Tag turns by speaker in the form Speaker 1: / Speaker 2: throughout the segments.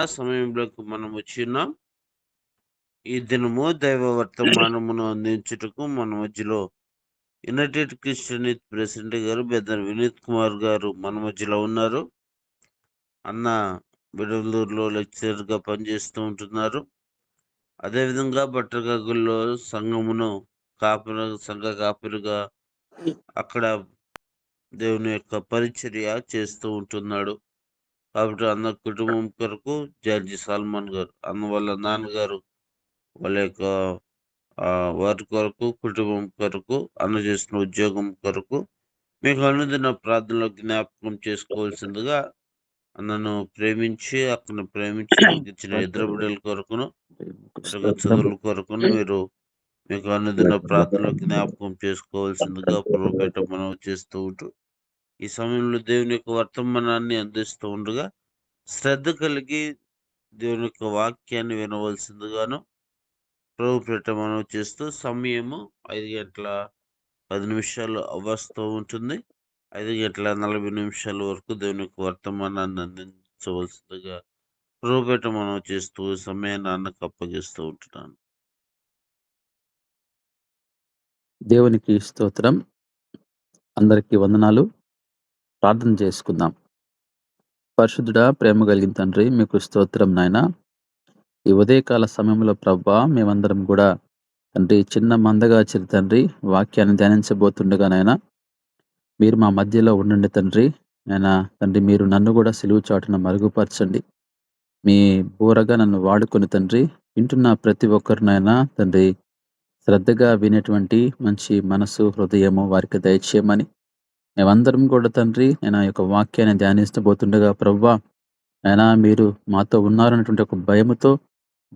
Speaker 1: ఆ సమయంలోకి మనం వచ్చిన్నాం. ఈ దినము దైవ వర్తమానమును అందించుటకు మన మధ్యలో యునైటెడ్ క్రిస్టియన్ యూత్ ప్రెసిడెంట్ గారు బెదర్ వినీత్ కుమార్ గారు మన మధ్యలో ఉన్నారు. అన్న బిడలూరులో లెక్చరర్గా పనిచేస్తూ ఉంటున్నారు. అదేవిధంగా బట్టరగగుల్లో సంఘమును సంఘ కాపులుగా అక్కడ దేవుని యొక్క పరిచర్య చేస్తూ ఉంటున్నాడు. కాబట్టి అన్న కుటుంబం కొరకు జార్జి సాల్మన్ గారు అన్న వాళ్ళ నాన్నగారు వాళ్ళ యొక్క వారి కొరకు కుటుంబం కొరకు అన్న చేసిన ఉద్యోగం కొరకు మీకు అనుదిన ప్రార్థనలో జ్ఞాపకం చేసుకోవాల్సిందిగా నన్ను ప్రేమించి అతను ప్రేమించి మనకి ఇచ్చిన ఇద్దరు బిడ్డల కొరకును చదువుల కొరకును మీరు మీకు అనుదిన ప్రార్థనలో జ్ఞాపకం చేసుకోవాల్సిందిగా ప్రభుపేట మనం చేస్తూ ఉంటూ ఈ సమయంలో దేవుని యొక్క వర్తమానాన్ని అందిస్తూ ఉండగా శ్రద్ధ కలిగి దేవుని యొక్క వాక్యాన్ని వినవలసిందిగాను ప్రభుపేట మనం చేస్తూ సమయము 5:10 అవ్వస్తూ ఉంటుంది. 5:40 వరకు దేవుని యొక్క వర్తమానాన్ని అందించవలసిందిగా ప్రభుపేట మనం చేస్తూ సమయాన్ని అన్నకు అప్పగిస్తూ ఉంటున్నాను.
Speaker 2: దేవునికి స్తోత్రం. అందరికీ వందనాలు. ప్రార్థన చేసుకుందాం. పరిశుద్ధుడా, ప్రేమ కలిగిన తండ్రి, మీకు స్తోత్రం నాయన. ఈ ఉదయకాల సమయంలో ప్రభా మేమందరం కూడా తండ్రి చిన్న మందగా తండ్రి వాక్యాన్ని ధ్యానించబోతుండగా నాయన మీరు మా మధ్యలో ఉండండి తండ్రి. నాయన తండ్రి, మీరు నన్ను కూడా సిలువు చాటున మరుగుపరచండి. మీ బోరగా నన్ను వాడుకొని తండ్రి వింటున్న ప్రతి ఒక్కరినైనా తండ్రి శ్రద్ధగా వినేటువంటి మంచి మనసు హృదయము వారికి దయచేయమని మేమందరం కూడా తండ్రి నేను యొక్క వాక్యాన్ని ధ్యానిస్తబోతుండగా ప్రవ్వా అయినా మీరు మాతో ఉన్నారన్నటువంటి ఒక భయముతో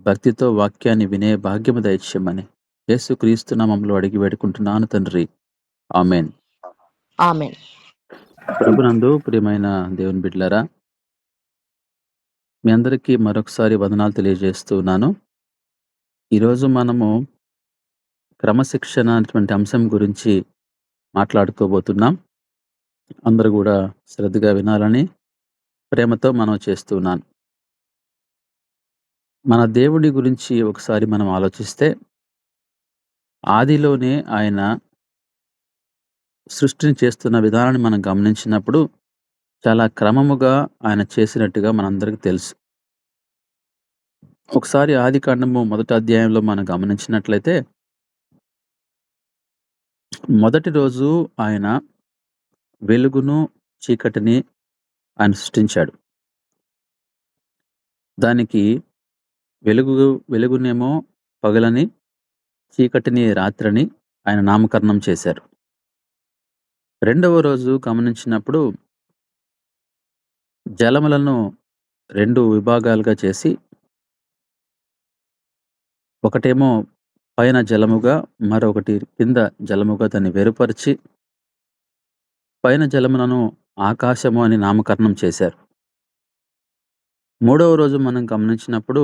Speaker 2: భక్తితో వాక్యాన్ని వినే భాగ్యము దయచేయమని యేసుక్రీస్తు నామములో అడిగి వేడుకుంటున్నాను తండ్రి. ఆమేన్.
Speaker 3: ఆమేన్.
Speaker 2: ప్రభునందు ప్రియమైన దేవుని బిడ్డలారా, మీ అందరికీ మరొకసారి వందనాలు తెలియజేస్తున్నాను. ఈరోజు మనము క్రమశిక్షణ అనేటువంటి అంశం గురించి మాట్లాడుకోబోతున్నాం. అందరూ కూడా శ్రద్ధగా వినాలని ప్రేమతో మనం చేస్తున్నాను. మన దేవుడి గురించి ఒకసారి మనం ఆలోచిస్తే ఆదిలోనే ఆయన సృష్టిని చేస్తున్న విధానాన్ని మనం గమనించినప్పుడు చాలా క్రమముగా ఆయన చేసినట్టుగా మనందరికీ తెలుసు. ఒకసారి ఆదికాండము 1వ అధ్యాయంలో మనం గమనించినట్లయితే మొదటి రోజు ఆయన వెలుగును చీకటిని ఆయన సృష్టించాడు. దానికి వెలుగునేమో పగలని, చీకటిని రాత్రిని ఆయన నామకరణం చేశారు. రెండవ రోజు గమనించినప్పుడు జలములను 2 విభాగాలుగా చేసి ఒకటేమో పైన జలముగా మరొకటి కింద జలముగా దాన్ని వేరుపరిచి పైన జలములను ఆకాశము అని నామకరణం చేశారు. మూడవ రోజు మనం గమనించినప్పుడు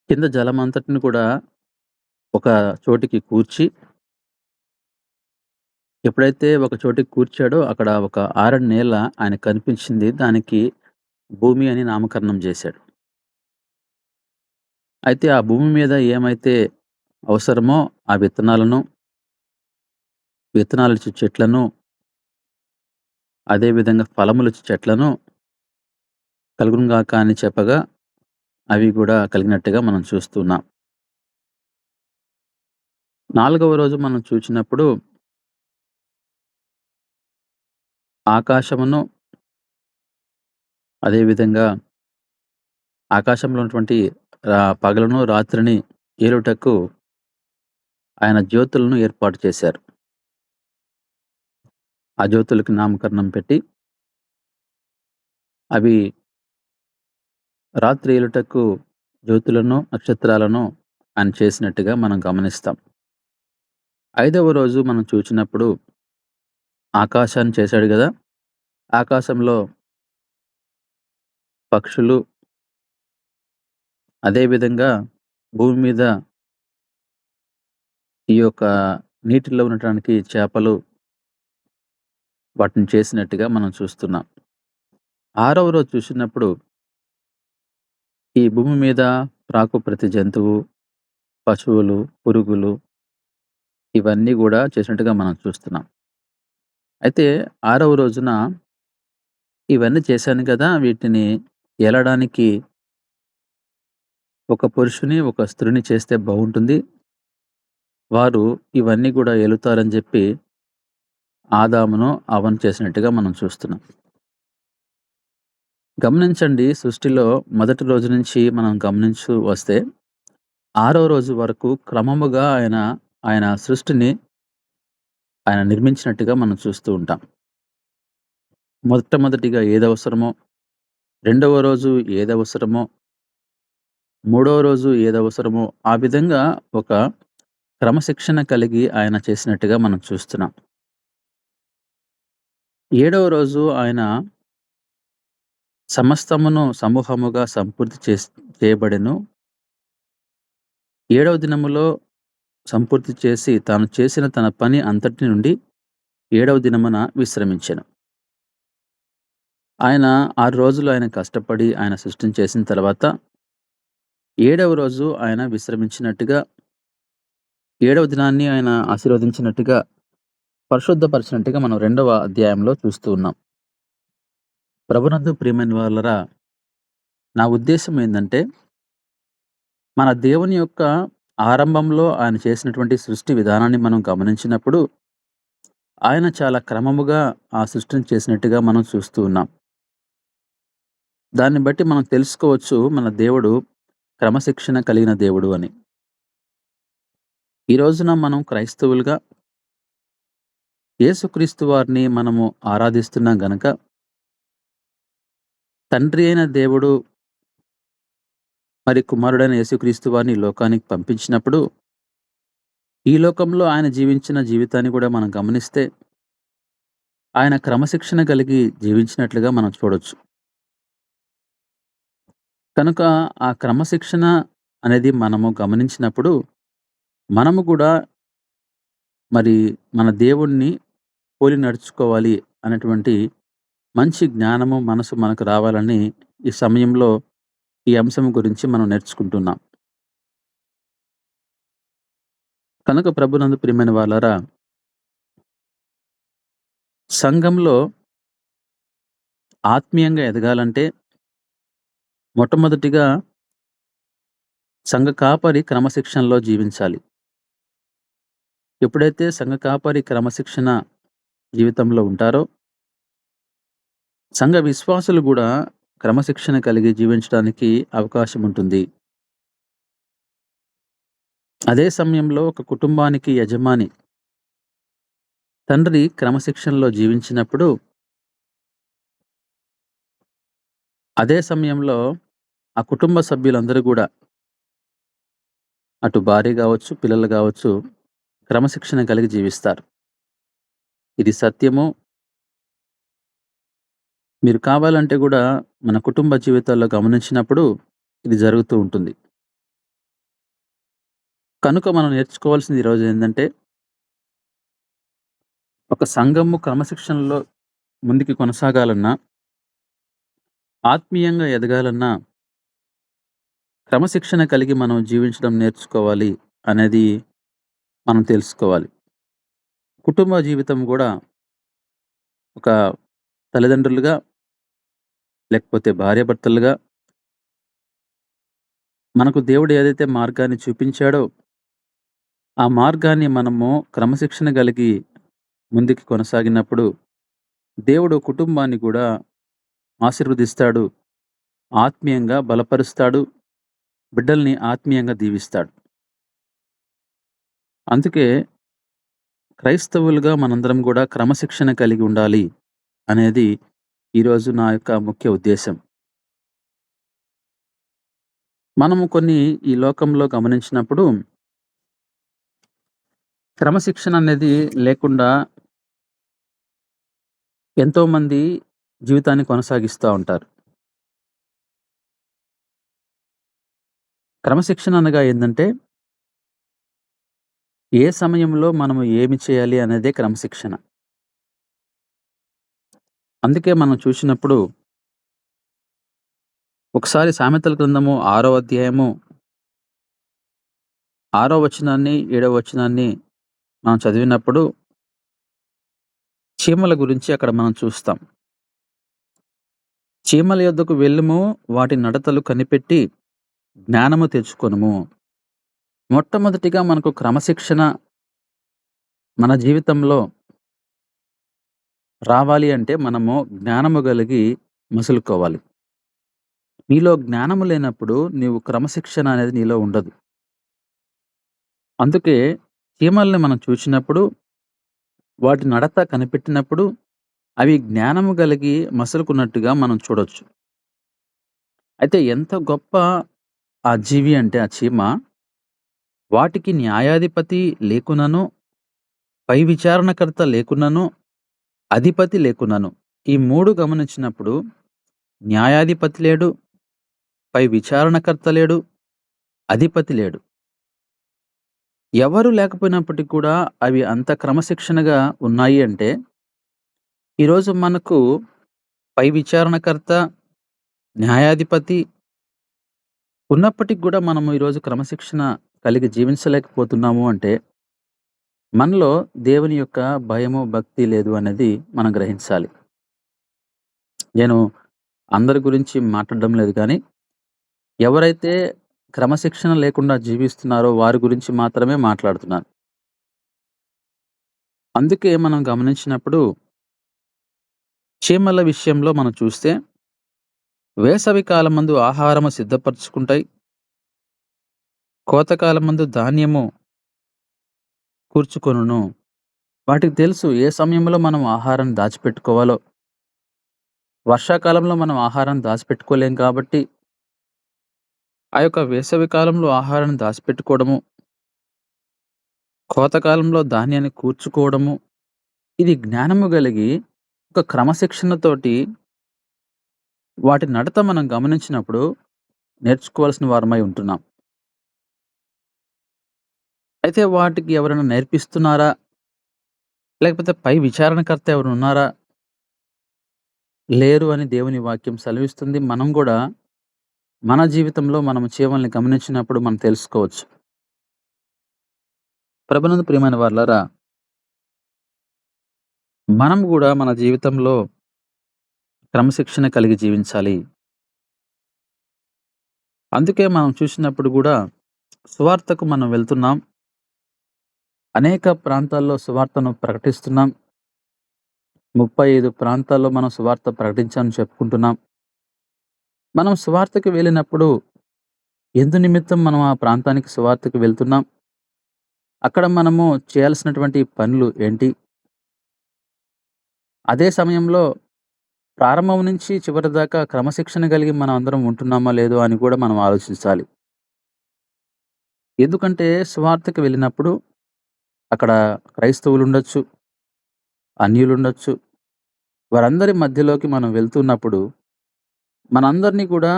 Speaker 2: కింద జలమంతటిని కూడా ఒక చోటికి కూర్చి ఎప్పుడైతే ఒక చోటికి కూర్చాడో అక్కడ ఒక ఆరని నేల ఆయన కనిపించింది. దానికి భూమి అని నామకరణం చేశాడు. అయితే ఆ భూమి మీద ఏమైతే అవసరమో ఆ విత్తనాలిచ్చే చెట్లను, అదేవిధంగా ఫలములిచ్చే చెట్లను కలుగునుగాక అని చెప్పగా అవి కూడా కలిగినట్టుగా మనం చూస్తున్నాం. 4వ రోజు మనం చూసినప్పుడు ఆకాశమును, అదేవిధంగా ఆకాశంలో ఉన్నటువంటి పగలను రాత్రిని ఏలుటకు ఆయన జ్యోతులను ఏర్పాటు చేశారు. ఆ జ్యోతులకు నామకరణం పెట్టి అవి రాత్రి ఏలుటకు జ్యోతులను, నక్షత్రాలను ఆయన చేసినట్టుగా మనం గమనిస్తాం. 5వ రోజు మనం చూసినప్పుడు ఆకాశాన్ని చేశాడు కదా. ఆకాశంలో పక్షులు, అదేవిధంగా భూమి మీద ఈ యొక్క నీటిలో ఉండటానికి చేపలు వాటిని చేసినట్టుగా మనం చూస్తున్నాం. ఆరవ రోజు చూసినప్పుడు ఈ భూమి మీద ప్రాకు ప్రతి జంతువు, పశువులు, పురుగులు ఇవన్నీ గూడా చేసినట్టుగా మనం చూస్తున్నాం. అయితే ఆరవ రోజున ఇవన్నీ చేశాను గదా! వీటిని ఏలడానికి ఒక పురుషుని, ఒక స్త్రీని చేస్తే బావుంటుంది. వారు ఇవన్నీ గూడా ఏలుతారని జెప్పి ఆదామును, అవ్వను చేసినట్టుగా మనం చూస్తున్నాం. గమనించండి, సృష్టిలో మొదటి రోజు నుంచి మనం గమనించు వస్తే ఆరో రోజు వరకు క్రమముగా ఆయన సృష్టిని ఆయన నిర్మించినట్టుగా మనం చూస్తూ ఉంటాం. మొట్టమొదటిగా ఏదవసరమో, రెండవ రోజు ఏదవసరమో, మూడవ రోజు ఏదవసరమో ఆ విధంగా ఒక క్రమశిక్షణ కలిగి ఆయన చేసినట్టుగా మనం చూస్తున్నాం. ఏడవ రోజు ఆయన సమస్తమును సమూహముగా సంపూర్తి చేయబడెను. ఏడవ దినములో సంపూర్తి చేసి తాను చేసిన తన పని అంతటి నుండి ఏడవ దినమున విశ్రమించెను. ఆయన 6 రోజులు ఆయన కష్టపడి ఆయన సృష్టిని చేసిన తర్వాత ఏడవ రోజు ఆయన విశ్రమించినట్టుగా, ఏడవ దినాన్ని ఆయన ఆశీర్వదించినట్టుగా, పరిశుద్ధపరిచినట్టుగా మనం 2వ అధ్యాయంలో చూస్తూ ఉన్నాం. ప్రభునందు ప్రియమైన వాళ్ళరా, నా ఉద్దేశ్యం ఏందంటే, మన దేవుని యొక్క ఆరంభంలో ఆయన చేసినటువంటి సృష్టి విధానాన్ని మనం గమనించినప్పుడు, ఆయన చాలా క్రమముగా ఆ సృష్టిని చేసినట్టుగా మనం చూస్తూ ఉన్నాం. దాన్ని బట్టి మనం తెలుసుకోవచ్చు మన దేవుడు క్రమశిక్షణ కలిగిన దేవుడు అని. ఈ రోజున మనం క్రైస్తవులుగా యేసుక్రీస్తు వారిని మనము ఆరాధిస్తున్నాం గనక, తండ్రి అయిన దేవుడు మరి కుమారుడైన యేసుక్రీస్తు వారిని ఈ లోకానికి పంపించినప్పుడు, ఈ లోకంలో ఆయన జీవించిన జీవితాన్ని కూడా మనం గమనిస్తే, ఆయన క్రమశిక్షణ కలిగి జీవించినట్లుగా మనం చూడొచ్చు. కనుక ఆ క్రమశిక్షణ అనేది మనము గమనించినప్పుడు, మనము కూడా మరి మన దేవుణ్ణి పోలి నడుచుకోవాలి అనేటువంటి మంచి జ్ఞానము, మనసు మనకు రావాలని ఈ సమయంలో ఈ అంశం గురించి మనం నేర్చుకుంటున్నాం. కనుక ప్రభునందు ప్రియమైన వాళ్ళారా, సంఘంలో ఆత్మీయంగా ఎదగాలంటే మొట్టమొదటిగా సంఘ కాపరి క్రమశిక్షణలో జీవించాలి. ఎప్పుడైతే సంఘ కాపరి క్రమశిక్షణ జీవితంలో ఉంటారో, సంఘ విశ్వాసులు గూడా క్రమశిక్షణ కలిగి జీవించడానికి అవకాశం ఉంటుంది. అదే సమయంలో ఒక కుటుంబానికి యజమాని, తండ్రి క్రమశిక్షణలో జీవించినప్పుడు, అదే సమయంలో ఆ కుటుంబ సభ్యులందరూ గూడా, అటు భార్య గావచ్చు, పిల్లలు గావచ్చు, క్రమశిక్షణ కలిగి జీవిస్తారు. ఇది సత్యము. మీరు కావాలంటే గూడా మన కుటుంబ జీవితాల్లో గమనించినప్పుడు ఇది జరుగుతూ ఉంటుంది. కనుక మనం నేర్చుకోవాల్సింది ఈరోజు ఏందంటే, ఒక సంఘము క్రమశిక్షణలో ముందుకు కొనసాగాలన్నా, ఆత్మీయంగా ఎదగాలన్నా, క్రమశిక్షణ కలిగి మనం జీవించడం నేర్చుకోవాలి అనేది మనం తెలుసుకోవాలి. కుటుంబ జీవితం గూడా ఒక తల్లిదండ్రులుగా, లేకపోతే భార్యాభర్తలుగా మనకు దేవుడు ఏదైతే మార్గాన్ని చూపించాడో, ఆ మార్గాన్ని మనము క్రమశిక్షణ కలిగి ముందుకు కొనసాగినప్పుడు, దేవుడు కుటుంబాన్ని గూడా ఆశీర్వదిస్తాడు, ఆత్మీయంగా బలపరుస్తాడు, బిడ్డల్ని ఆత్మీయంగా దీవిస్తాడు. అందుకే క్రైస్తవులుగా మనందరం గూడా క్రమశిక్షణ కలిగి ఉండాలి అనేది ఈరోజు నా యొక్క ముఖ్య ఉద్దేశ్యం. మనము కొన్ని ఈ లోకంలో గమనించినప్పుడు, క్రమశిక్షణ అనేది లేకుండా ఎంతోమంది జీవితాన్ని కొనసాగిస్తా ఉంటారు. క్రమశిక్షణ అనగా ఏందంటే, ఏ సమయంలో మనము ఏమి చేయాలి అనేదే క్రమశిక్షణ. అందుకే మనం చూసినప్పుడు ఒకసారి సామెతల గ్రంథము 6వ అధ్యాయము 6వ వచనాన్ని, 7వ వచనాన్ని మనం చదివినప్పుడు చీమల గురించి అక్కడ మనం చూస్తాం. చీమల యొద్దకు వెళ్ళుము, వాటి నడతలు కనిపెట్టి జ్ఞానము తెచ్చుకొనుము. మొట్టమొదటిగా మనకు క్రమశిక్షణ మన జీవితంలో రావాలి అంటే మనము జ్ఞానము కలిగి మసులుకోవాలి. నీలో జ్ఞానము లేనప్పుడు నీవు క్రమశిక్షణ అనేది నీలో ఉండదు. అందుకే చీమల్ని మనం చూసినప్పుడు, వాటి నడత కనిపెట్టినప్పుడు అవి జ్ఞానము కలిగి మసలుకున్నట్టుగా మనం చూడొచ్చు. అయితే ఎంత గొప్ప ఆ జీవి అంటే ఆ చీమ, వాటికి న్యాయాధిపతి లేకున్నను, పై విచారణకర్త లేకున్నను, అధిపతి లేకున్నను. ఈ 3 గమనించినప్పుడు న్యాయాధిపతి లేడు, పై విచారణకర్త లేడు, అధిపతి లేడు. ఎవరు లేకపోయినప్పటికి కూడా అవి అంత క్రమశిక్షణగా ఉన్నాయి అంటే, ఈరోజు మనకు పై విచారణకర్త, న్యాయాధిపతి ఉన్నప్పటికి గూడా మనము ఈరోజు క్రమశిక్షణ కలిగి జీవించలేకపోతున్నాము అంటే, మనలో దేవుని యొక్క భయము, భక్తి లేదు అనేది మనం గ్రహించాలి. నేను అందరి గురించి మాట్లాడడం లేదు గానీ, ఎవరైతే క్రమశిక్షణ లేకుండా జీవిస్తున్నారో వారి గురించి మాత్రమే మాట్లాడుతున్నాను. అందుకే మనం గమనించినప్పుడు చీమల విషయంలో మనం చూస్తే, వేసవి కాలమందు ఆహారము సిద్ధపరచుకుంటాయి. కోతకాలమందు ధాన్యము కూర్చుకొనును. వాటికి తెలుసు ఏ సమయంలో మనం ఆహారాన్ని దాచిపెట్టుకోవాలో. వర్షాకాలంలో మనం ఆహారాన్ని దాచిపెట్టుకోలేం కాబట్టి, ఆ యొక్క వేసవి కాలంలో ఆహారాన్ని దాచిపెట్టుకోవడము, కోతకాలంలో ధాన్యాన్ని కూర్చుకోవడము, ఇది జ్ఞానము కలిగి ఒక క్రమశిక్షణతోటి వాటి నడత మనం గమనించినప్పుడు నేర్చుకోవాల్సిన వారమై ఉంటున్నాం. అయితే వాటికి ఎవరైనా నేర్పిస్తున్నారా? లేకపోతే పై విచారణకర్త ఎవరైనా ఉన్నారా? లేరు అని దేవుని వాక్యం సెలవిస్తుంది. మనం గూడా మన జీవితంలో మనం చీమల్ని గమనించినప్పుడు మనం తెలుసుకోవచ్చు. ప్రభునందు ప్రియమైన వారలారా, మనం గూడా మన జీవితంలో క్రమశిక్షణ కలిగి జీవించాలి. అందుకే మనం చూసినప్పుడు గూడా సువార్తకు మనం వెళ్తున్నాం. అనేక ప్రాంతాల్లో సువార్తను ప్రకటిస్తున్నాం. 35 ప్రాంతాల్లో మనం సువార్త ప్రకటించామని చెప్పుకుంటున్నాం. మనం సువార్తకి వెళ్ళినప్పుడు ఎందు నిమిత్తం మనం ఆ ప్రాంతానికి సువార్తకి వెళ్తున్నాం? అక్కడ మనము చేయాల్సినటువంటి పనులు ఏంటి? అదే సమయంలో ప్రారంభం నుంచి చివరి దాకా క్రమశిక్షణ కలిగి మనం అందరం ఉంటున్నామా లేదో అని కూడా మనం ఆలోచించాలి. ఎందుకంటే సువార్తకి వెళ్ళినప్పుడు అక్కడ క్రైస్తవులుండొచ్చు, అన్యులుండొచ్చు. వారందరి మధ్యలోకి మనం వెళ్తున్నప్పుడు మనందరినీ కూడా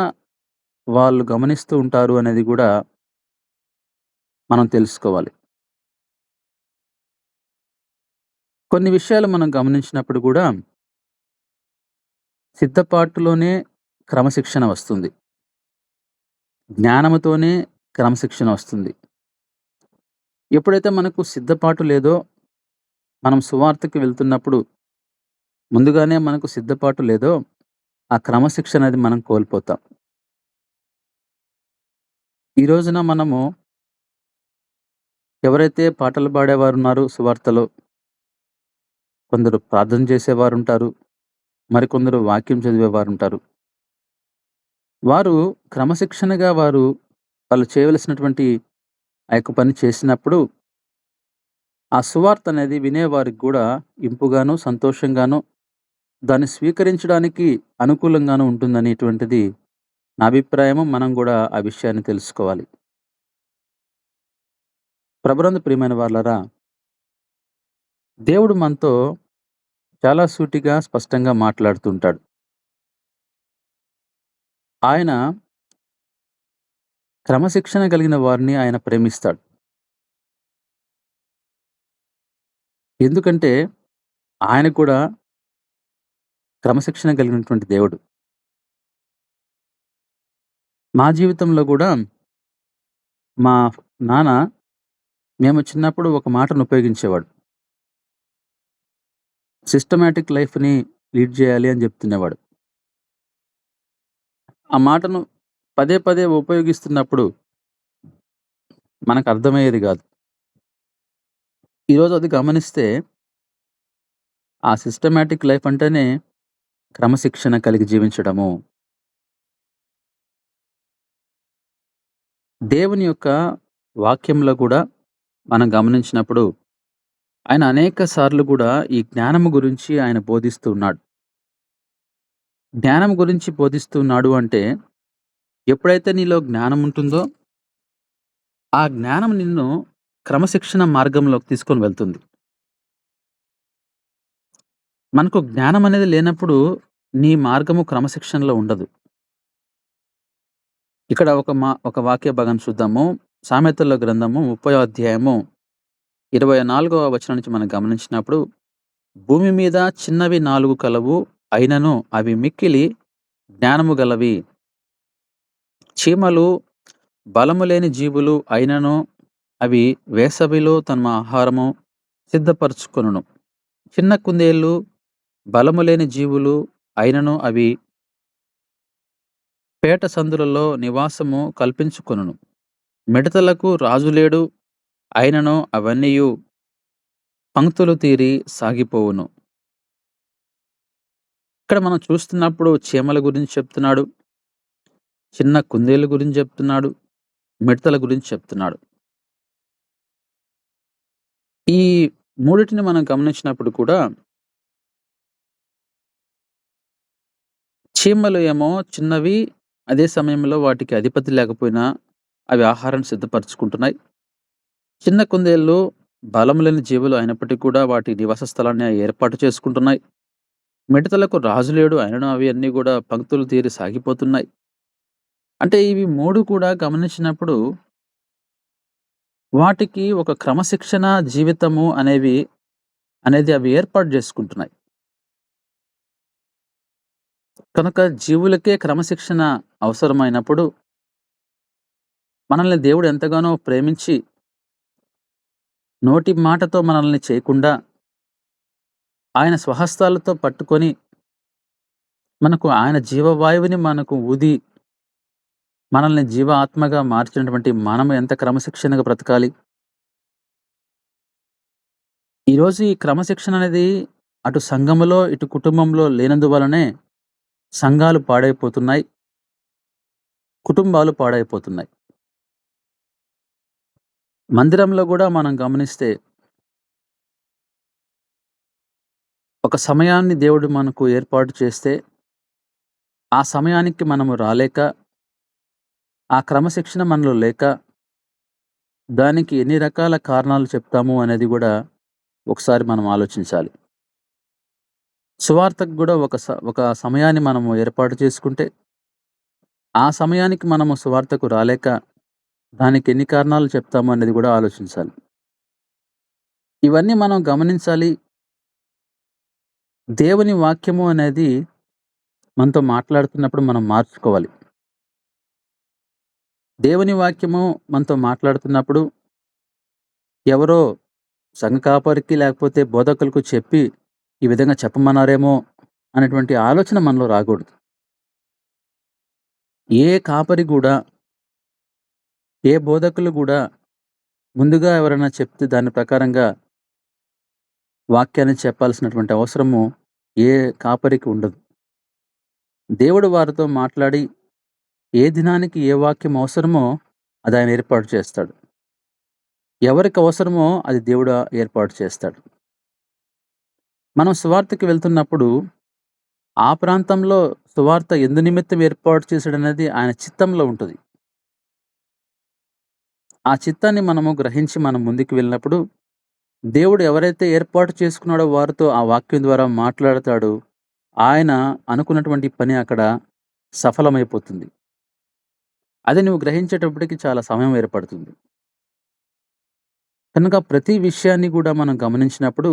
Speaker 2: వాళ్ళు గమనిస్తూ ఉంటారు అనేది గూడా మనం తెలుసుకోవాలి. కొన్ని విషయాలు మనం గమనించినప్పుడు గూడా సిద్ధపాటులోనే క్రమశిక్షణ వస్తుంది. జ్ఞానముతోనే క్రమశిక్షణ వస్తుంది. ఎప్పుడైతే మనకు సిద్ధపాటు లేదో, మనం సువార్తకి వెళ్తున్నప్పుడు ముందుగానే మనకు సిద్ధపాటు లేదో, ఆ క్రమశిక్షణ అనేది మనం కోల్పోతాం. ఈ రోజున మనము ఎవరైతే పాటలు పాడేవారున్నారో సువార్తలో, కొందరు ప్రార్థన చేసేవారుంటారు. మరికొందరు వాక్యం చదివేవారుంటారు. వారు క్రమశిక్షణగా వాళ్ళు చేయవలసినటువంటి ఆ యొక్క పని చేసినప్పుడు, ఆ సువార్త అనేది వినేవారికి గూడా ఇంపుగాను, సంతోషంగాను, దాన్ని స్వీకరించడానికి అనుకూలంగాను ఉంటుందనేటువంటిది నా అభిప్రాయము. మనం గూడా ఆ విషయాన్ని తెలుసుకోవాలి. ప్రభునందు ప్రియమైన వాళ్ళారా, దేవుడు మనతో చాలా సూటిగా, స్పష్టంగా మాట్లాడుతూ ఉంటాడు. ఆయన క్రమశిక్షణ కలిగిన వారిని ఆయన ప్రేమిస్తాడు. ఎందుకంటే ఆయన కూడా క్రమశిక్షణ కలిగినటువంటి దేవుడు. మా జీవితంలో గూడా మా నాన్న మేము చిన్నప్పుడు ఒక మాటను ఉపయోగించేవాడు. సిస్టమాటిక్ లైఫ్‌ని లీడ్ జేయాలి అని జెప్తుండేవాడు. ఆ మాటను పదే పదే ఉపయోగిస్తున్నప్పుడు మనకర్థమయ్యేది గాదు. ఈరోజు అది గమనిస్తే ఆ సిస్టమాటిక్ లైఫ్ అంటేనే క్రమశిక్షణ కలిగి జీవించడము. దేవుని యొక్క వాక్యంలో గూడా మనం గమనించినప్పుడు ఆయన అనేక సార్లు గూడా ఈ జ్ఞానము గురించి ఆయన బోధిస్తూ ఉన్నాడు. జ్ఞానం గురించి బోధిస్తూ ఉన్నాడు అంటే ఎప్పుడైతే నీలో జ్ఞానం ఉంటుందో ఆ జ్ఞానం నిన్ను క్రమశిక్షణ మార్గంలోకి తీసుకొని వెళ్తుంది. మనకు జ్ఞానం అనేది లేనప్పుడు నీ మార్గము క్రమశిక్షణలో ఉండదు. ఇక్కడ ఒక వాక్య భాగాన్ని చూద్దాము. సామెతల గ్రంథము 30వ అధ్యాయము 24వ వచనం నుంచి మనం గమనించినప్పుడు, భూమి మీద చిన్నవి 4 కలవు, అయినను అవి మిక్కిలి జ్ఞానము గలవి. చీమలు బలము లేని జీవులు అయినను అవి వేసవిలో తమ ఆహారము సిద్ధపరచుకొనును. చిన్న కుందేళ్ళు బలము లేని జీవులు అయినను అవి పేట సందులలో నివాసము కల్పించుకొనును. మిడతలకు రాజు లేడు, అయినను అవన్నీయు పంక్తులు తీరి సాగిపోవును. ఇక్కడ మనం చూస్తున్నప్పుడు చీమల గురించి చెప్తున్నాడు, చిన్న కుందేళ్ళ గురించి చెప్తున్నాడు, మిడతల గురించి చెప్తున్నాడు. ఈ మూడిటిని మనం గమనించినప్పుడు కూడా చీమలు ఏమో చిన్నవి, అదే సమయంలో వాటికి అధిపతి లేకపోయినా అవి ఆహారాన్ని సిద్ధపరచుకుంటున్నాయి. చిన్న కుందేళ్ళు బలం లేని జీవులు అయినప్పటికీ కూడా వాటి నివాస స్థలాన్ని ఏర్పాటు చేసుకుంటున్నాయి. మిడతలకు రాజు లేడు, అయినను అవి అన్నీ కూడా పంక్తులు తీరి సాగిపోతున్నాయి. అంటే ఇవి 3 కూడా గమనించినప్పుడు వాటికి ఒక క్రమశిక్షణ జీవితము అనేది అవి ఏర్పాటు చేసుకుంటున్నాయి. కనుక జీవులకే క్రమశిక్షణ అవసరమైనప్పుడు మనల్ని దేవుడు ఎంతగానో ప్రేమించి నోటి మాటతో మనల్ని చేయకుండా ఆయన స్వహస్తాలతో పట్టుకొని మనకు ఆయన జీవవాయువుని మనకు ఊది మనల్ని జీవ ఆత్మగా మార్చినటువంటి మనం ఎంత క్రమశిక్షణగా బ్రతకాలి. ఈరోజు ఈ క్రమశిక్షణ అనేది అటు సంఘములో ఇటు కుటుంబంలో లేనందువలనే సంఘాలు పాడైపోతున్నాయి, కుటుంబాలు పాడైపోతున్నాయి. మందిరంలో కూడా మనం గమనిస్తే ఒక సమయాన్ని దేవుడు మనకు ఏర్పాటు చేస్తే ఆ సమయానికి మనము రాలేక, ఆ క్రమశిక్షణ మనలో లేక దానికి ఎన్ని రకాల కారణాలు చెప్తాము అనేది కూడా ఒకసారి మనం ఆలోచించాలి. సువార్తకు కూడా ఒక సమయాన్ని మనము ఏర్పాటు చేసుకుంటే ఆ సమయానికి మనము సువార్తకు రాలేక దానికి ఎన్ని కారణాలు చెప్తాము అనేది కూడా ఆలోచించాలి. ఇవన్నీ మనం గమనించాలి. దేవుని వాక్యము అనేది మనతో మాట్లాడుతున్నప్పుడు మనం మార్చుకోవాలి. దేవుని వాక్యము మనతో మాట్లాడుతున్నప్పుడు ఎవరో సంఘ కాపరికి లేకపోతే బోధకులకు చెప్పి ఈ విధంగా చెప్పమన్నారేమో అనేటువంటి ఆలోచన మనలో రాకూడదు. ఏ కాపరి గూడా, ఏ బోధకులు గూడా ముందుగా ఎవరైనా చెప్తే దాని ప్రకారంగా వాక్యాన్ని చెప్పాల్సినటువంటి అవసరము ఏ కాపరికి ఉండదు. దేవుడు వారితో మాట్లాడి ఏ దినానికి ఏ వాక్యం అవసరమో అది ఆయన ఏర్పాటు చేస్తాడు. ఎవరికి అవసరమో అది దేవుడు ఏర్పాటు చేస్తాడు. మనం సువార్తకి వెళ్తున్నప్పుడు ఆ ప్రాంతంలో సువార్త ఎందు నిమిత్తం ఏర్పాటు చేశాడనేది ఆయన చిత్తంలో ఉంటది. ఆ చిత్తాన్ని మనము గ్రహించి మనం ముందుకు వెళ్ళినప్పుడు దేవుడు ఎవరైతే ఏర్పాటు చేసుకున్నాడో వారితో ఆ వాక్యం ద్వారా మాట్లాడతాడు. ఆయన అనుకున్నటువంటి పని అక్కడ సఫలమైపోతుంది. అది నువ్వు గ్రహించేటప్పటికి చాలా సమయం ఏర్పడుతుంది. కనుక ప్రతి విషయాన్ని కూడా మనం గమనించినప్పుడు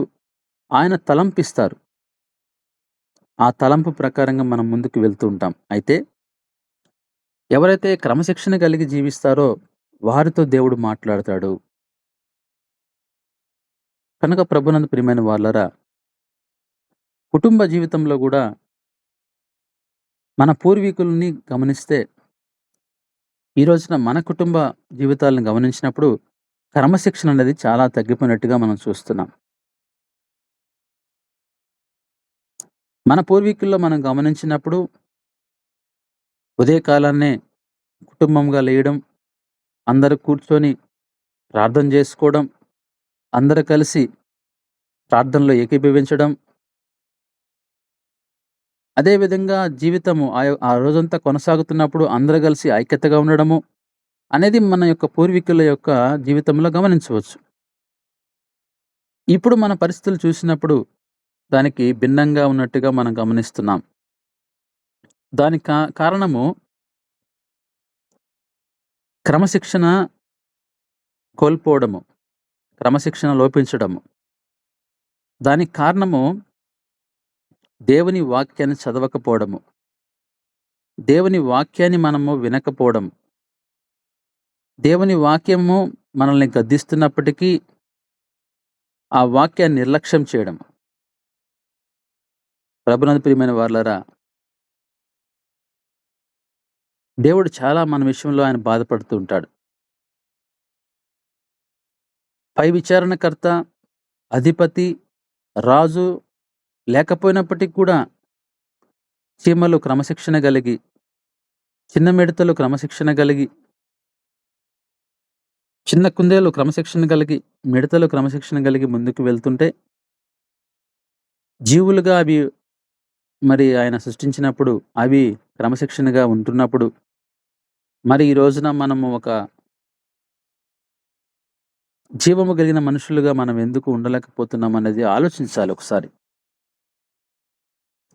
Speaker 2: ఆయన తలంపిస్తారు. ఆ తలంపు ప్రకారంగా మనం ముందుకు వెళ్తూ ఉంటాం. అయితే ఎవరైతే క్రమశిక్షణ కలిగి జీవిస్తారో వారితో దేవుడు మాట్లాడతాడు. కనుక ప్రభునందు ప్రియమైన వాళ్ళరా, కుటుంబ జీవితంలో గూడా మన పూర్వీకుల్ని గమనిస్తే, ఈ రోజున మన కుటుంబ జీవితాలను గమనించినప్పుడు క్రమశిక్షణ అనేది చాలా తగ్గిపోయినట్టుగా మనం చూస్తున్నాం. మన పూర్వీకుల్లో మనం గమనించినప్పుడు ఉదయకాలాన్నే కుటుంబంగా లేయడం, అందరూ కూర్చొని ప్రార్థన జేసుకోవడం, అందరూ కలిసి ప్రార్థనలో ఏకీభవించడం, అదే విధంగా జీవితము ఆ రోజంతా కొనసాగుతున్నప్పుడు అందరూ కలిసి ఐక్యతగా ఉండడము అనేది మన యొక్క పూర్వీకుల యొక్క జీవితంలో గమనించవచ్చు. ఇప్పుడు మన పరిస్థితులు చూసినప్పుడు దానికి భిన్నంగా ఉన్నట్టుగా మనం గమనిస్తున్నాం. దానికి కారణము క్రమశిక్షణ కోల్పోవడము, క్రమశిక్షణ లోపించడము. దానికి కారణము దేవుని వాక్యాన్ని చదవకపోవడము. దేవుని వాక్యాన్ని మనము వినకపోవడం. దేవుని వాక్యము మనల్ని గద్దిస్తున్నప్పటికీ ఆ వాక్యాన్ని నిర్లక్ష్యం చేయడం. ప్రభునందు ప్రియమైన వారలారా, దేవుడు చాలా మన విషయంలో ఆయన బాధపడుతూ ఉంటాడు. పై విచారణకర్త, అధిపతి, రాజు లేకపోయినప్పటికి కూడా చీమలు క్రమశిక్షణ కలిగి, చిన్న మిడతలు క్రమశిక్షణ కలిగి, చిన్న కుందేలు క్రమశిక్షణ కలిగి, మిడతలు క్రమశిక్షణ కలిగి ముందుకు వెళ్తుంటే, జీవులుగా అవి మరి ఆయన సృష్టించినప్పుడు అవి క్రమశిక్షణగా ఉంటున్నప్పుడు, మరి ఈ రోజున మనము ఒక జీవము కలిగిన మనుషులుగా మనం ఎందుకు ఉండలేకపోతున్నాం అనేది ఆలోచించాలి ఒకసారి.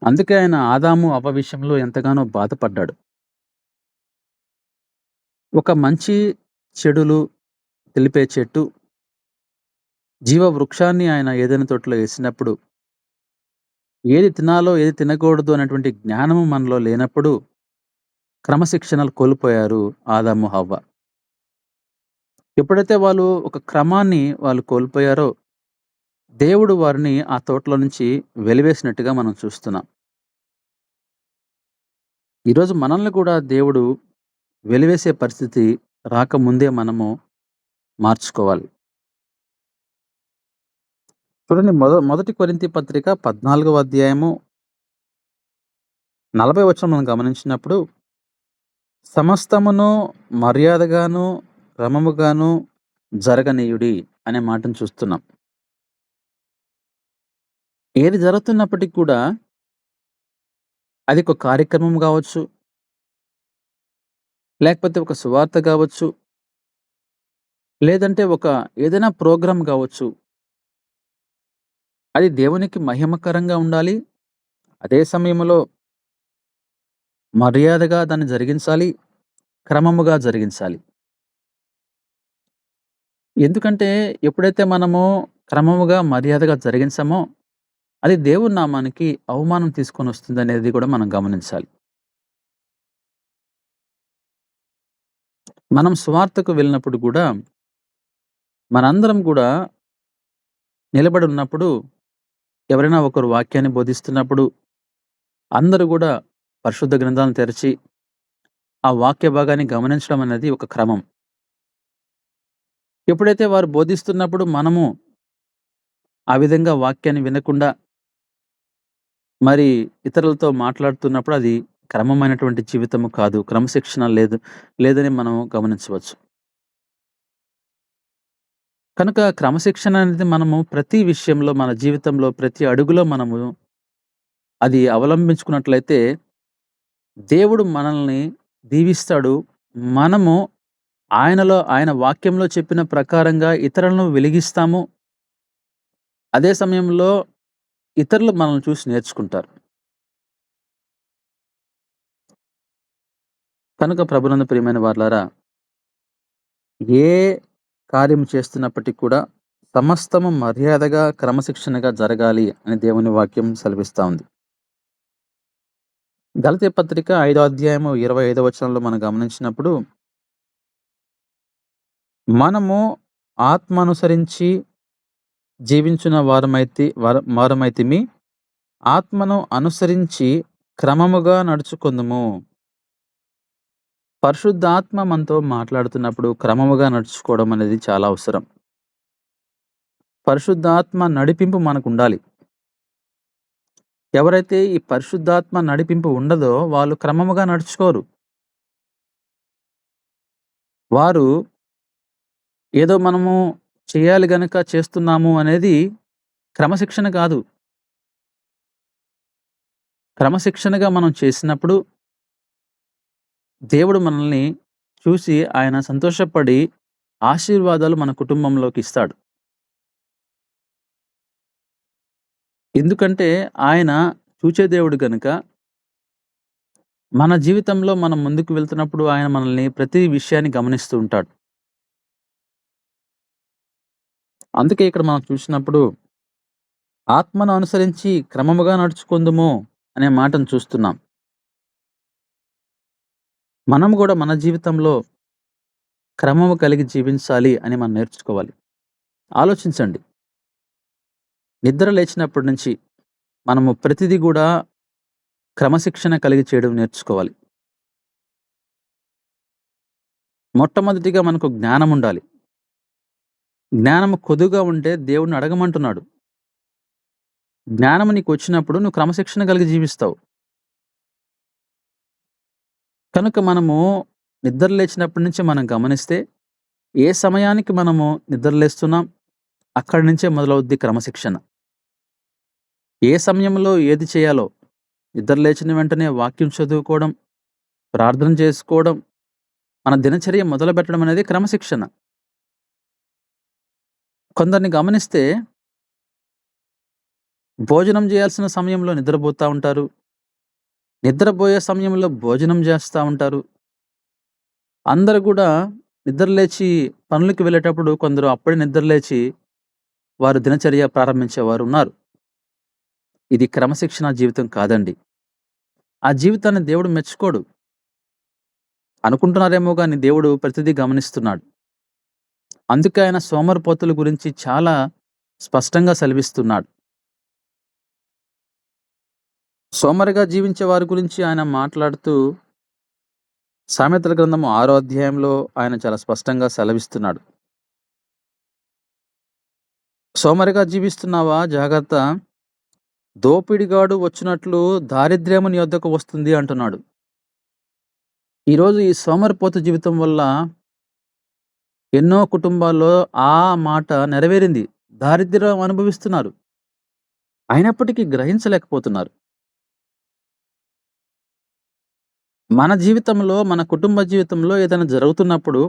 Speaker 2: అందుకే ఆయన ఆదాము, అవ్వ విషయంలో ఎంతగానో బాధపడ్డాడు. ఒక మంచి, చెడులు తెలిపే చెట్టు, జీవ వృక్షాన్ని ఆయన ఏదైనా తోటలో వేసినప్పుడు, ఏది తినాలో, ఏది తినకూడదు అనేటువంటి జ్ఞానము మనలో లేనప్పుడు క్రమశిక్షణలు కోల్పోయారు ఆదాము, హవ్వ. ఎప్పుడైతే వాళ్ళు ఒక క్రమాన్ని వాళ్ళు కోల్పోయారో, దేవుడు వారిని ఆ తోటలో నుంచి వెలివేసినట్టుగా మనం చూస్తున్నాం. ఈరోజు మనల్ని కూడా దేవుడు వెలివేసే పరిస్థితి రాకముందే మనము మార్చుకోవాలి. చూడండి, మొదటి కొరింథీ పత్రిక 14వ అధ్యాయము 40 వచనం మనం గమనించినప్పుడు, సమస్తమును మర్యాదగాను, క్రమముగాను జరగనీయుడి అనే మాటను చూస్తున్నాం. ఏది జరుగుతున్నప్పటికి కూడా అది ఒక కార్యక్రమం కావచ్చు, లేకపోతే ఒక సువార్త కావచ్చు, లేదంటే ఒక ఏదైనా ప్రోగ్రామ్ కావచ్చు. అది దేవునికి మహిమకరంగా ఉండాలి. అదే సమయంలో మర్యాదగా దాన్ని జరిగించాలి, క్రమముగా జరిగించాలి. ఎందుకంటే ఎప్పుడైతే మనము క్రమముగా, మర్యాదగా జరిగించామో అది దేవుని నామానికి అవమానం తీసుకొనొస్తుందనేది కూడా మనం గమనించాలి. మనం సువార్తకు వెళ్ళినప్పుడు గూడా, మనందరం గూడా నిలబడి ఉన్నప్పుడు, ఎవరైనా ఒకరు వాక్యాన్ని బోధిస్తున్నప్పుడు, అందరూ గూడా పరిశుద్ధ గ్రంథాలను తెరిచి, ఆ వాక్య భాగాన్ని గమనించడం అనేది ఒక క్రమం. ఎప్పుడైతే వారు బోధిస్తున్నప్పుడు మనము ఆ విధంగా వాక్యాన్ని వినకుండా, మరి ఇతరులతో మాట్లాడుతున్నప్పుడు అది క్రమమైనటువంటి జీవితము కాదు. క్రమశిక్షణ లేదని మనం గమనించవచ్చు. కనుక క్రమశిక్షణ అనేది మనము ప్రతి విషయంలో, మన జీవితంలో ప్రతి అడుగులో మనము అది అవలంబించుకున్నట్లయితే, దేవుడు మనల్ని దీవిస్తాడు. మనము ఆయన వాక్యంలో చెప్పిన ప్రకారంగా ఇతరులను వెలిగిస్తాము. అదే సమయంలో ఇతరులు మనల్ని చూసి నేర్చుకుంటారు. కనుక ప్రభునందు ప్రియమైన వారలారా, ఏ కార్యం చేస్తున్నప్పటికి కూడా సమస్తము మర్యాదగా, క్రమశిక్షణగా జరగాలి అని దేవుని వాక్యం సెలవిస్తా ఉంది. గలతీ పత్రిక 5వ అధ్యాయము 25వ వచనంలో మనం గమనించినప్పుడు, మనము ఆత్మనుసరించి జీవించిన వారమైతిమి, ఆత్మను అనుసరించి క్రమముగా నడుచుకొందుము. పరిశుద్ధాత్మ మనతో మాట్లాడుతున్నప్పుడు క్రమముగా నడుచుకోవడం అనేది చాలా అవసరం. పరిశుద్ధాత్మ నడిపింపు మనకుండాలి. ఎవరైతే ఈ పరిశుద్ధాత్మ నడిపింపు ఉండదో వాళ్ళు క్రమముగా నడుచుకోరు. వారు ఏదో మనము చేయాలి గనక చేస్తున్నాము అనేది క్రమశిక్షణ కాదు. క్రమశిక్షణగా మనం చేసినప్పుడు దేవుడు మనల్ని చూసి ఆయన సంతోషపడి ఆశీర్వాదాలు మన కుటుంబంలోకి ఇస్తాడు. ఎందుకంటే ఆయన చూచే దేవుడు గనుక మన జీవితంలో మనం ముందుకు వెళ్తున్నప్పుడు ఆయన మనల్ని ప్రతి విషయాన్ని గమనిస్తూ ఉంటాడు. అందుకే ఇక్కడ మనం చూసినప్పుడు ఆత్మను అనుసరించి క్రమముగా నడుచుకొందుము అనే మాటను చూస్తున్నాం. మనం కూడా మన జీవితంలో క్రమము కలిగి జీవించాలి అని మనం నేర్చుకోవాలి. ఆలోచించండి. నిద్ర లేచినప్పటి నుంచి మనము ప్రతిదీ కూడా క్రమశిక్షణ కలిగి చేయడం నేర్చుకోవాలి. మొట్టమొదటిగా మనకు జ్ఞానం ఉండాలి. జ్ఞానము కొద్దుగా ఉంటే దేవుడిని అడగమంటున్నాడు. జ్ఞానము నీకు వచ్చినప్పుడు నువ్వు క్రమశిక్షణ కలిగి జీవిస్తావు. కనుక మనము నిద్ర లేచినప్పటి నుంచి మనం గమనిస్తే ఏ సమయానికి మనము నిద్రలేస్తున్నాం అక్కడి నుంచే మొదలవుద్ది క్రమశిక్షణ. ఏ సమయంలో ఏది చేయాలో నిద్ర లేచిన వెంటనే వాక్యం చదువుకోవడం, ప్రార్థన చేసుకోవడం, మన దినచర్య మొదలు పెట్టడం అనేది క్రమశిక్షణ. కొందరిని గమనిస్తే భోజనం చేయాల్సిన సమయంలో నిద్రపోతా ఉంటారు. నిద్రపోయే సమయంలో భోజనం చేస్తా ఉంటారు. అందరూ కూడా నిద్రలేచి పనులకు వెళ్ళేటప్పుడు కొందరు అప్పుడే నిద్రలేచి వారు దినచర్య ప్రారంభించేవారు ఉన్నారు. ఇది క్రమశిక్షణ జీవితం కాదండి. ఆ జీవితాన్ని దేవుడు మెచ్చుకోడు. అనుకుంటున్నారేమో గాని దేవుడు ప్రతిదీ గమనిస్తున్నాడు. అందుకే ఆయన సోమరిపోతుల గురించి చాలా స్పష్టంగా సెలవిస్తున్నాడు. సోమరిగా జీవించే వారి గురించి ఆయన మాట్లాడుతూ సామెతల గ్రంథము 6వ అధ్యాయంలో ఆయన చాలా స్పష్టంగా సెలవిస్తున్నాడు. సోమరిగా జీవిస్తున్నావా జాగ్రత్త, దోపిడిగాడు వచ్చినట్లు దారిద్ర్యము నీ వద్దకు వస్తుంది అంటున్నాడు. ఈరోజు ఈ సోమరిపోతు జీవితం వల్ల ఎన్నో కుటుంబాల్లో ఆ మాట నెరవేరింది. దారిద్ర్యం అనుభవిస్తున్నారు. అయినప్పటికీ గ్రహించలేకపోతున్నారు. మన జీవితంలో, మన కుటుంబ జీవితంలో ఏదైనా జరుగుతున్నప్పుడు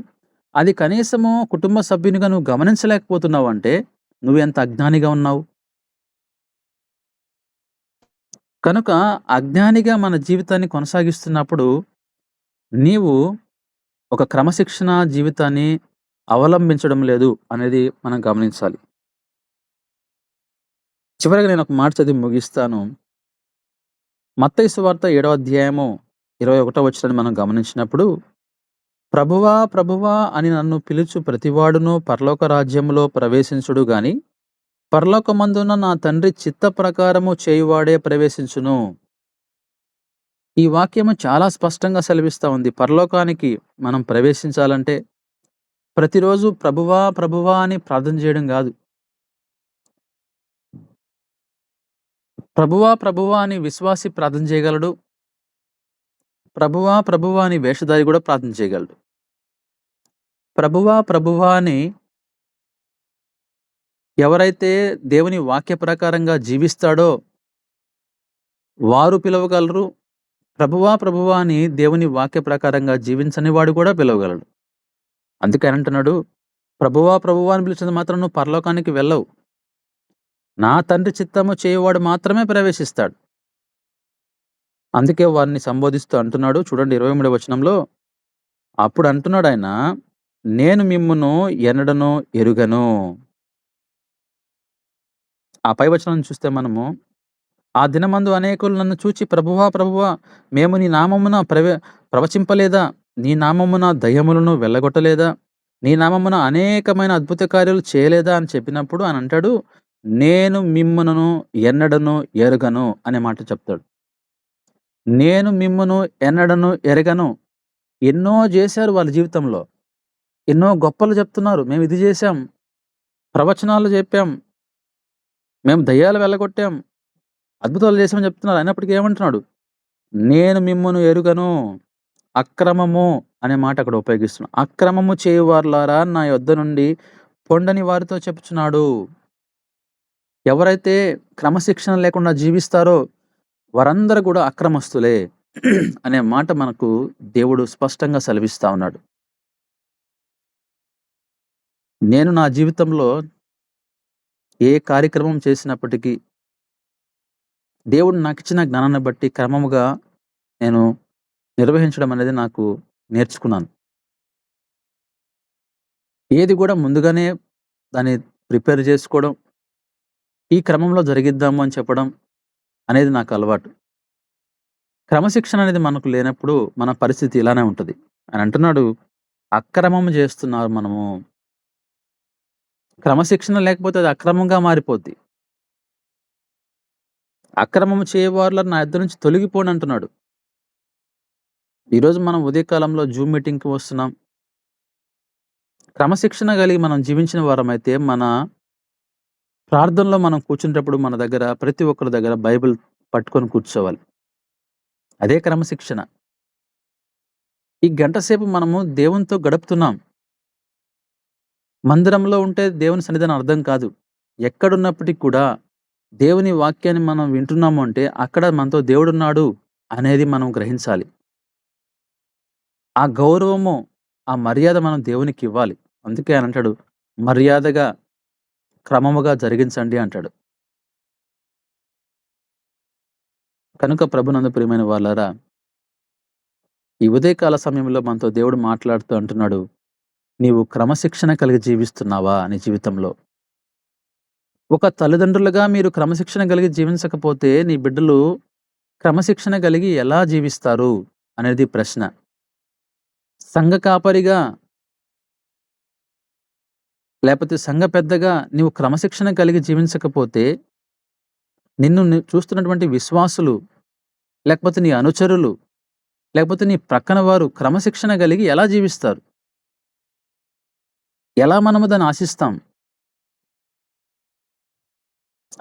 Speaker 2: అది కనీసము కుటుంబ సభ్యునిగా నువ్వు గమనించలేకపోతున్నావు అంటే నువ్వెంత అజ్ఞానిగా ఉన్నావు. కనుక అజ్ఞానిగా మన జీవితాన్ని కొనసాగిస్తున్నప్పుడు నీవు ఒక క్రమశిక్షణ జీవితాన్ని అవలంబించడం లేదు అనేది మనం గమనించాలి. చివరగా నేను ఒక మాట చదివి ముగిస్తాను. మత్తయి సువార్త 7వ అధ్యాయము 21వ వచనాన్ని మనం గమనించినప్పుడు, ప్రభువా ప్రభువా అని నన్ను పిలుచు ప్రతివాడును పరలోక రాజ్యములో ప్రవేశించుడు గాని పరలోకమందున్న నా తండ్రి చిత్త ప్రకారము చేయువాడే ప్రవేశించును. ఈ వాక్యము చాలా స్పష్టంగా సెలవిస్తా ఉంది. పరలోకానికి మనం ప్రవేశించాలంటే ప్రతిరోజు ప్రభువా ప్రభువా అని ప్రార్థన చేయడం కాదు. ప్రభువా ప్రభువా అని విశ్వాసి ప్రార్థన చేయగలడు. ప్రభువా ప్రభువా అని వేషధారి కూడా ప్రార్థన చేయగలడు. ప్రభువా ప్రభువా అని ఎవరైతే దేవుని వాక్య ప్రకారంగా జీవిస్తాడో వారు పిలవగలరు. ప్రభువా ప్రభువా అని దేవుని వాక్య ప్రకారంగా జీవించని వాడు కూడా పిలవగలడు. అందుకే ఆయన అంటున్నాడు, ప్రభువా ప్రభువా అని పిలిచినంత మాత్రం నువ్వు పరలోకానికి వెళ్ళవు. నా తండ్రి చిత్తము చేయవాడు మాత్రమే ప్రవేశిస్తాడు. అందుకే వారిని సంబోధిస్తూ అంటున్నాడు. చూడండి 23వ వచనంలో, అప్పుడు అంటున్నాడు ఆయన, నేను మిమ్మును ఎన్నడను ఎరుగను. ఆ పై వచనం చూస్తే మనము ఆ దినమందు అనేకులు నన్ను చూచి, ప్రభువా ప్రభువా, మేము నీ నామమున ప్రవచింపలేదా? నీ నామమున దయ్యములను వెళ్ళగొట్టలేదా? నీ నామమున అనేకమైన అద్భుత కార్యాలు చేయలేదా అని చెప్పినప్పుడు ఆయన అంటాడు, నేను మిమ్మును ఎన్నడను ఎరుగను అనే మాట చెప్తాడు. నేను మిమ్మును ఎన్నడను ఎరగను. ఎన్నో చేశారు వాళ్ళ జీవితంలో. ఎన్నో గొప్పలు చెప్తున్నారు. మేము ఇది చేశాం, ప్రవచనాలు చెప్పాం, మేము దయ్యాలు వెళ్ళగొట్టాం, అద్భుతాలు చేశామని చెప్తున్నారు. అయినప్పటికీ ఏమంటున్నాడు? నేను మిమ్మును ఎరుగను. అక్రమము అనే మాట అక్కడ ఉపయోగిస్తున్నాడు. అక్రమము చేయువారులారా నా యొద్ద నుండి పొండని వారితో చెప్పుచున్నాడు. ఎవరైతే క్రమశిక్షణ లేకుండా జీవిస్తారో వారందరూ కూడా అక్రమస్తులే అనే మాట మనకు దేవుడు స్పష్టంగా సెలవిస్తా ఉన్నాడు. నేను నా జీవితంలో ఏ కార్యక్రమం చేసినప్పటికీ దేవుడు నాకిచ్చిన జ్ఞానాన్ని బట్టి క్రమముగా నేను నిర్వహించడం అనేది నాకు నేర్చుకున్నాను. ఏది కూడా ముందుగానే దాన్ని ప్రిపేర్ చేసుకోవడం, ఈ క్రమంలో జరిగిద్దాము అని చెప్పడం అనేది నాకు అలవాటు. క్రమశిక్షణ అనేది మనకు లేనప్పుడు మన పరిస్థితి ఇలానే ఉంటది. ఆయన అంటున్నాడు, అక్రమం చేస్తున్నారు మనము. క్రమశిక్షణ లేకపోతే అది అక్రమంగా మారిపోద్ది. అక్రమము చేయవారులారా నా యొద్ద నుంచి తొలగిపోండి అంటున్నాడు. ఈరోజు మనం ఉదయకాలంలో జూమ్ మీటింగ్‌కి వస్తున్నాం. క్రమశిక్షణ కలిగి మనం జీవించిన వారమైతే మన ప్రార్థనలో మనం కూర్చునేటప్పుడు మన దగ్గర ప్రతి ఒక్కరి దగ్గర బైబిల్ పట్టుకొని కూర్చోవాలి. అదే క్రమశిక్షణ. ఈ గంట సేపు మనము దేవునితో గడుపుతున్నాం. మందిరంలో ఉంటే దేవుని సన్నిధానం అర్థం కాదు. ఎక్కడున్నప్పటికి కూడా దేవుని వాక్యాన్ని మనం వింటున్నాము అంటే అక్కడ మనతో దేవుడున్నాడు అనేది మనం గ్రహించాలి. ఆ గౌరవము, ఆ మర్యాద మనం దేవునికి ఇవ్వాలి. అందుకే ఆయన అంటాడు, మర్యాదగా, క్రమముగా జరిగించండి అంటాడు. కనుక ప్రభునందు ప్రియమైన వాళ్ళారా, ఈ ఉదయకాల సమయంలో మనతో దేవుడు మాట్లాడుతూ అంటున్నాడు, నీవు క్రమశిక్షణ కలిగి జీవిస్తున్నావా నీ జీవితంలో? ఒక తల్లిదండ్రులుగా మీరు క్రమశిక్షణ కలిగి జీవించకపోతే నీ బిడ్డలు క్రమశిక్షణ కలిగి ఎలా జీవిస్తారు అనేది ప్రశ్న. సంఘ కాపరిగా లేకపోతే సంఘ పెద్దగా నీవు క్రమశిక్షణ కలిగి జీవించకపోతే నిన్ను చూస్తున్నటువంటి విశ్వాసులు, లేకపోతే నీ అనుచరులు, లేకపోతే నీ ప్రక్కన వారు క్రమశిక్షణ కలిగి ఎలా జీవిస్తారు? ఎలా మనము దాన్ని ఆశిస్తాం?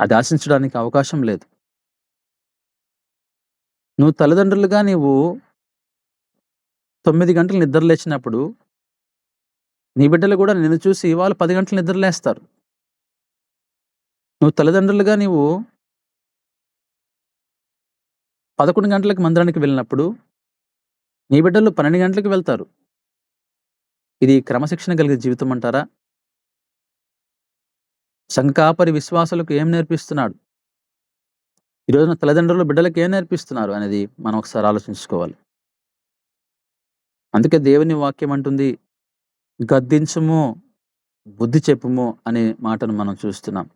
Speaker 2: అది ఆశించడానికి అవకాశం లేదు. నువ్వు తల్లిదండ్రులుగా నీవు 9 గంటలు నిద్ర లేచినప్పుడు నీ బిడ్డలు కూడా నిన్ను చూసి వాళ్ళు 10 గంటలు నిద్ర లేస్తారు. నువ్వు తల్లిదండ్రులుగా నీవు 11 గంటలకు మందిరానికి వెళ్ళినప్పుడు నీ బిడ్డలు 12 గంటలకు వెళ్తారు. ఇది క్రమశిక్షణ కలిగే జీవితం అంటారా? సంఘ కాపరి విశ్వాసులకు ఏం నేర్పిస్తున్నాడు? ఈ రోజున తల్లిదండ్రులు బిడ్డలకు ఏం నేర్పిస్తున్నారు అనేది మనం ఒకసారి ఆలోచించుకోవాలి. అందుకే దేవుని వాక్యం అంటుంది, గద్దించుము, బుద్ధి చెప్పుము అనే మాటను మనం చూస్తున్నాం.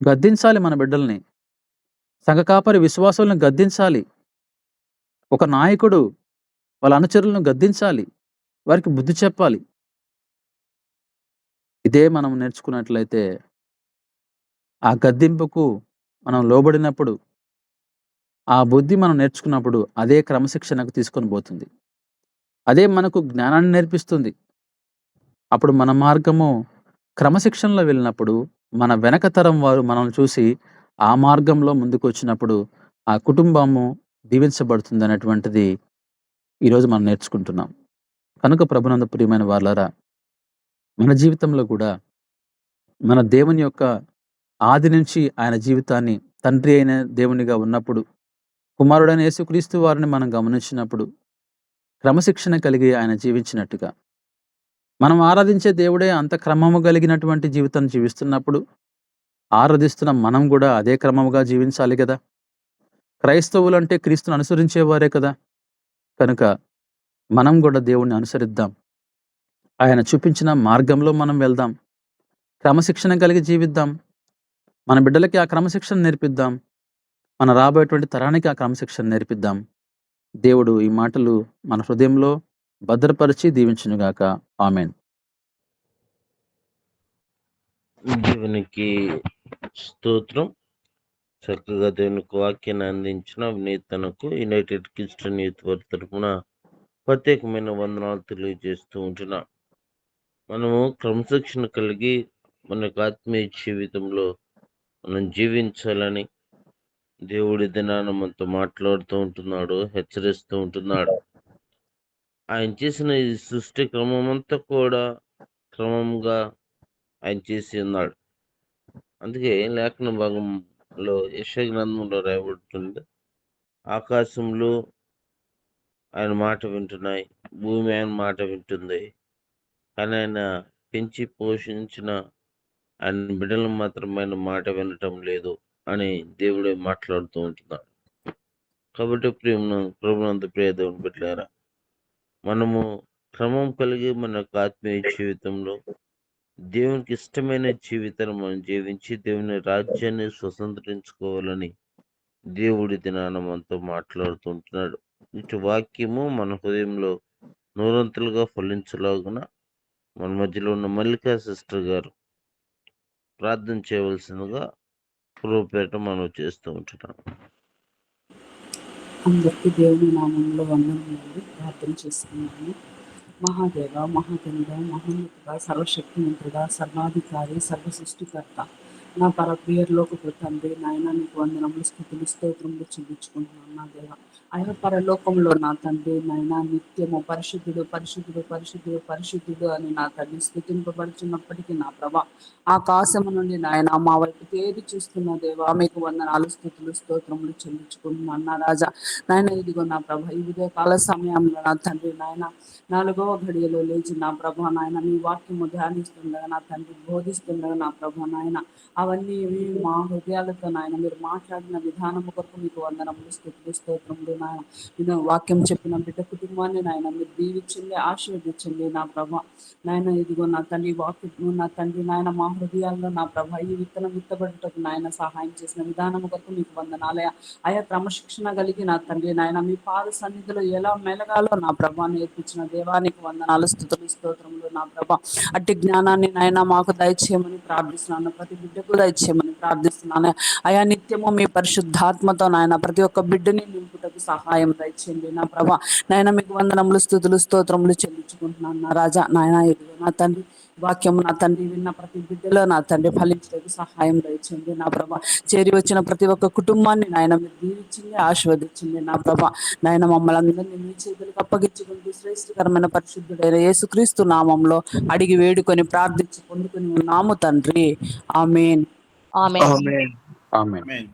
Speaker 2: గద్దించాలి మన బిడ్డల్ని. సంఘ కాపరి విశ్వాసులను గద్దించాలి. ఒక నాయకుడు వాళ్ళ అనుచరులను గద్దించాలి. వారికి బుద్ధి చెప్పాలి. ఇదే మనం నేర్చుకున్నట్లయితే ఆ గద్దింపుకు మనం లోబడినప్పుడు, ఆ బుద్ధి మనం నేర్చుకున్నప్పుడు అదే క్రమశిక్షణకు తీసుకొని పోతుంది. అదే మనకు జ్ఞానాన్ని నేర్పిస్తుంది. అప్పుడు మన మార్గము క్రమశిక్షణలో వెళ్ళినప్పుడు మన వెనక తరం వారు మనల్ని చూసి ఆ మార్గంలో ముందుకొచ్చినప్పుడు ఆ కుటుంబము దీవించబడుతుంది అనేటువంటిది ఈరోజు మనం నేర్చుకుంటున్నాం. కనుక ప్రభునందు ప్రియమైన వాళ్ళారా, మన జీవితంలో కూడా మన దేవుని యొక్క ఆది నుంచి ఆయన జీవితాన్ని తండ్రి అయిన దేవునిగా ఉన్నప్పుడు, కుమారుడైన యేసుక్రీస్తు వారిని మనం గమనించినప్పుడు క్రమశిక్షణ కలిగి ఆయన జీవించినట్టుగా, మనం ఆరాధించే దేవుడే అంత క్రమము కలిగినటువంటి జీవితం జీవిస్తున్నప్పుడు ఆరాధిస్తున్న మనం కూడా అదే క్రమముగా జీవించాలి కదా. క్రైస్తవులంటే క్రీస్తును అనుసరించేవారే కదా. కనుక మనం కూడా దేవుణ్ణి అనుసరిద్దాం. ఆయన చూపించిన మార్గంలో మనం వెళ్దాం. క్రమశిక్షణ కలిగి జీవిద్దాం. మన బిడ్డలకి ఆ క్రమశిక్షణ నేర్పిద్దాం. మన రాబోయేటువంటి తరానికి ఆ క్రమశిక్షణ నేర్పిద్దాం. దేవుడు ఈ మాటలు మన హృదయంలో భద్రపరిచి దీవించునుగాక. ఆమేన్.
Speaker 1: దేవునికి స్తోత్రం. చక్కగా దేవునికి వాక్యాన్ని అందించిన వినీతనకు యునైటెడ్ క్రిస్టియన్ యూత్ వారి తరఫున ప్రత్యేకమైన వందనాలు తెలియజేస్తూ ఉంటున్నా. మనము క్రమశిక్షణ కలిగి మనకు ఆత్మీయ జీవితంలో మనం జీవించాలని దేవుడి దినాన మనతో మాట్లాడుతూ ఉంటున్నాడు, హెచ్చరిస్తూ ఉంటున్నాడు. ఆయన చేసిన ఈ సృష్టి క్రమం అంతా కూడా క్రమంగా ఆయన చేసి ఉన్నాడు. అందుకే లేఖన భాగంలో యెషయా గ్రంథంలో రాయబడుతుంది, ఆకాశంలో ఆయన మాట వింటున్నాయి, భూమి ఆయన మాట వింటుంది, కానీ ఆయన పెంచి పోషించిన ఆయన బిడ్డలు మాత్రం ఆయన మాట వినటం లేదు అని దేవుడే మాట్లాడుతూ ఉంటున్నాడు. కాబట్టి ప్రభునందు ప్రియ దేవుని బిడ్డలారా, మనము క్రమం కలిగి మన యొక్క ఆత్మీయ జీవితంలో దేవునికి ఇష్టమైన జీవితాన్ని మనం జీవించి దేవుని రాజ్యాన్ని స్వతంత్రించుకోవాలని దేవుడి దినాన మనతో మాట్లాడుతుంటున్నాడు. ఇటు వాక్యము మన హృదయంలో నూరంతులుగా ఫలించలాగున మన మధ్యలో ఉన్న మల్లికా సిస్టర్ గారు ప్రార్థన చేయవలసిందిగా ప్రభుపేట మనం చేస్తూ ఉంటున్నాం.
Speaker 3: అందరికీ దేవుని నామంలో వందనములు ప్రార్థన చేసుకున్నాను. మహాదేవ, మహాగణుడ, మహోన్నతుడ, సర్వశక్తిమంతుడా, సర్వాధికారి, సర్వ సృష్టికర్త, నా పరప్రియలోకపు తండ్రి, నాయన నీకు వందనములు, స్తుతులు, స్తోత్రములు చెల్లించుకుంటున్నాను. నా దేవ, అయా పరలోకంలో నా తండ్రి, నాయన నిత్యము పరిశుద్ధుడు పరిశుద్ధుడు పరిశుద్ధుడు పరిశుద్ధుడు అని నా తండ్రి స్తుతింపబడుచున్నప్పటికీ నా ప్రభా, ఆకాశము నుండి నాయన మా వైపు తేరి చూస్తున్న దేవా, మీకు వందనాలు, స్తుతులు, స్తోత్రములు చెల్లించుకుంటున్నాను. నా రాజా, నాయన ఇదిగో నా ప్రభ, ఈ ఉదయకాల సమయంలో నా తండ్రి, నాయన 4వ ఘడియలో లేచి నా ప్రభ నాయన మీ వాక్యము ధ్యానిస్తుండగా, నా తండ్రి బోధిస్తుండగా, నా ప్రభ నాయన అవన్నీ మా హృదయాలతో నాయన మీరు మాట్లాడిన విధానము కొరకు మీకు వందనములు, స్తుతులు, స్తోత్రములు. నాయన నేను వాక్యం చెప్పిన బిడ్డ కుటుంబాన్ని నాయన మీరు దీవించండి, ఆశీర్వదించండి. నా ప్రభ నాయన ఇదిగో నా తండ్రి వాక్యము నా తండ్రి నాయన మా హృదయాల్లో నా ప్రభ ఈ విత్తనం విత్తబడుటకు నాయన సహాయం చేసిన విధానము కొరకు మీకు వందనాలయ. ఆయా క్రమశిక్షణ కలిగి నా తండ్రి నాయన మీ పాద సన్నిధిలో ఎలా మెలగాలో నా ప్రభ నేర్పించిన దేవానికి వందనాలు, స్తుతులు, స్తోత్రములు. నా ప్రభ అట్టి జ్ఞానాన్ని నాయన మాకు దయచేయమని ప్రార్థిస్తున్నాను, ప్రతి బిడ్డకు దయచేయమని ప్రార్థిస్తున్నాను. అయా నిత్యము మీ పరిశుద్ధాత్మతో నాయన ప్రతి ఒక్క బిడ్డని నింపుటకు సహాయం దయచేయండి. నా ప్రభ నాయన మీకు వందనములు, స్తుతులు, స్తోత్రములు చెల్లించుకుంటున్నాను. నా రాజా, నాయన ఇదిగో నా తండ్రి వాక్యము నా తండ్రి విన్న ప్రతి బిడ్డలో నా తండ్రి ఫలించడానికి సహాయం దయచేయండి. నా ప్రభ చేరి వచ్చిన ప్రతి ఒక్క కుటుంబాన్ని నాయన మీరు దీవించింది, ఆశీర్వదించింది. నా ప్రభ నాయన మమ్మల్ని అందరినీ మీ చేతులకు అప్పగించుకుంటూ శ్రేష్ఠకరమైన పరిశుద్ధుడైన యేసుక్రీస్తు నామంలో అడిగి వేడుకొని ప్రార్థించి పొందుకొని ఉన్నాము తండ్రి. ఆమేన్.
Speaker 4: ఆమేన్.
Speaker 2: ఆమేన్.